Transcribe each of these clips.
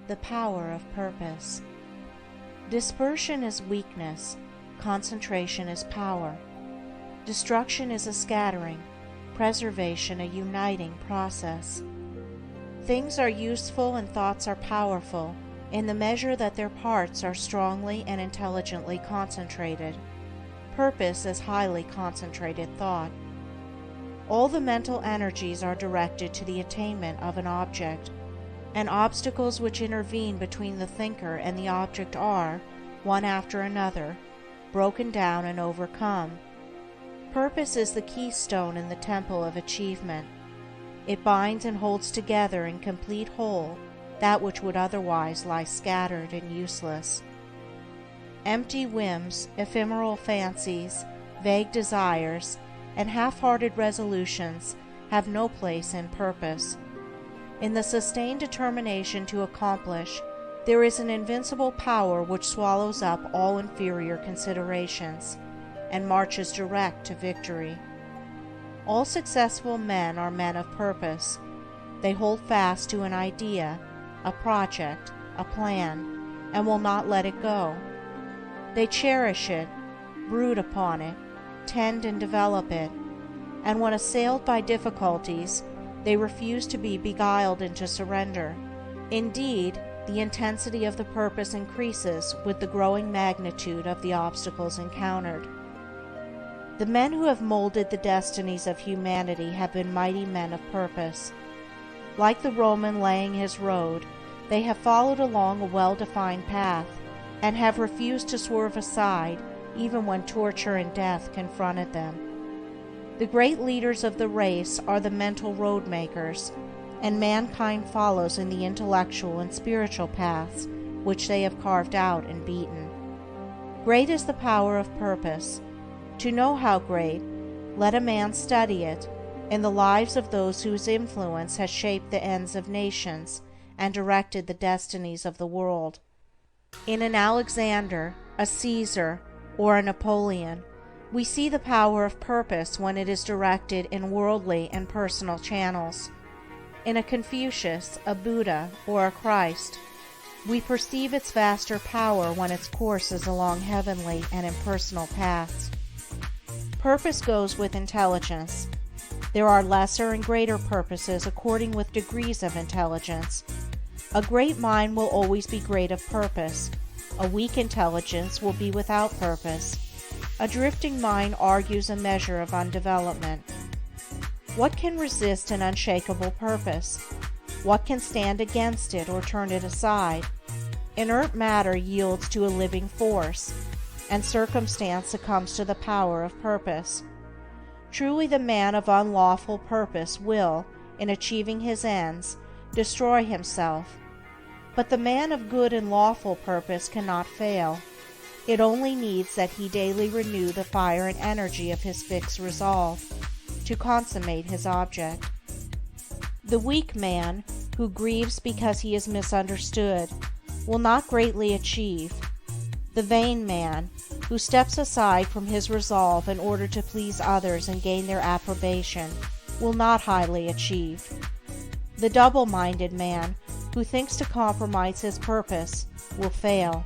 The power of purpose. Dispersion is weakness, concentration is power. Destruction is a scattering, preservation a uniting process. Things are useful and thoughts are powerful in the measure that their parts are strongly and intelligently concentrated. Purpose is highly concentrated thought. All the mental energies are directed to the attainment of an object, and obstacles which intervene between the thinker and the object are, one after another, broken down and overcome. Purpose is the keystone in the temple of achievement. It binds and holds together in complete whole that which would otherwise lie scattered and useless. Empty whims, ephemeral fancies, vague desires, and half-hearted resolutions have no place in purpose. In the sustained determination to accomplish, there is an invincible power which swallows up all inferior considerations and marches direct to victory. All successful men are men of purpose. They hold fast to an idea, a project, a plan, and will not let it go. They cherish it, brood upon it, tend and develop it, and when assailed by difficulties, they refuse to be beguiled into surrender. Indeed, the intensity of the purpose increases with the growing magnitude of the obstacles encountered. The men who have molded the destinies of humanity have been mighty men of purpose. Like the Roman laying his road, they have followed along a well-defined path, and have refused to swerve aside even when torture and death confronted them. The great leaders of the race are the mental road makers, and mankind follows in the intellectual and spiritual paths which they have carved out and beaten. Great is the power of purpose. To know how great, let a man study it in the lives of those whose influence has shaped the ends of nations and directed the destinies of the world. In an Alexander, a Caesar, or a Napoleon, we see the power of purpose when it is directed in worldly and personal channels. In a Confucius, a Buddha, or a Christ, we perceive its vaster power when its course is along heavenly and impersonal paths. Purpose goes with intelligence. There are lesser and greater purposes according with degrees of intelligence. A great mind will always be great of purpose. A weak intelligence will be without purpose. A drifting mind argues a measure of undevelopment. What can resist an unshakable purpose? What can stand against it or turn it aside? Inert matter yields to a living force, and circumstance succumbs to the power of purpose. Truly the man of unlawful purpose will, in achieving his ends, destroy himself. But the man of good and lawful purpose cannot fail. It only needs that he daily renew the fire and energy of his fixed resolve to consummate his object. The weak man, who grieves because he is misunderstood, will not greatly achieve. The vain man, who steps aside from his resolve in order to please others and gain their approbation, will not highly achieve. The double-minded man, who thinks to compromise his purpose, will fail.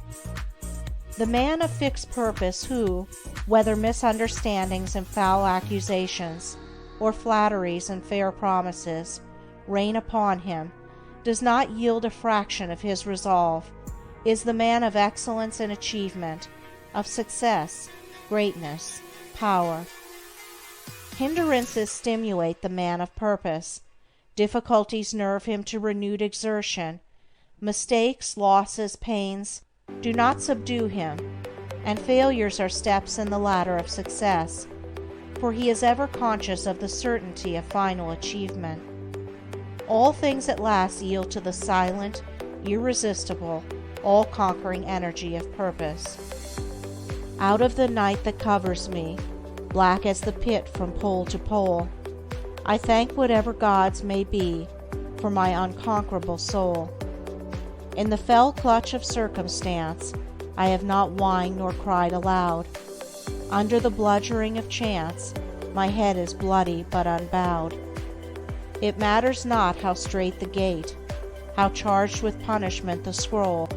The man of fixed purpose who, whether misunderstandings and foul accusations, or flatteries and fair promises, rain upon him, does not yield a fraction of his resolve, is the man of excellence and achievement, of success, greatness, power. Hindrances stimulate the man of purpose. Difficulties nerve him to renewed exertion. Mistakes, losses, pains do not subdue him, and failures are steps in the ladder of success, for he is ever conscious of the certainty of final achievement. All things at last yield to the silent, irresistible, all-conquering energy of purpose. Out of the night that covers me, black as the pit from pole to pole, I thank whatever gods may be for my unconquerable soul. In the fell clutch of circumstance, I have not whined nor cried aloud. Under the bludgeoning of chance, my head is bloody but unbowed. It matters not how strait the gate, how charged with punishment the scroll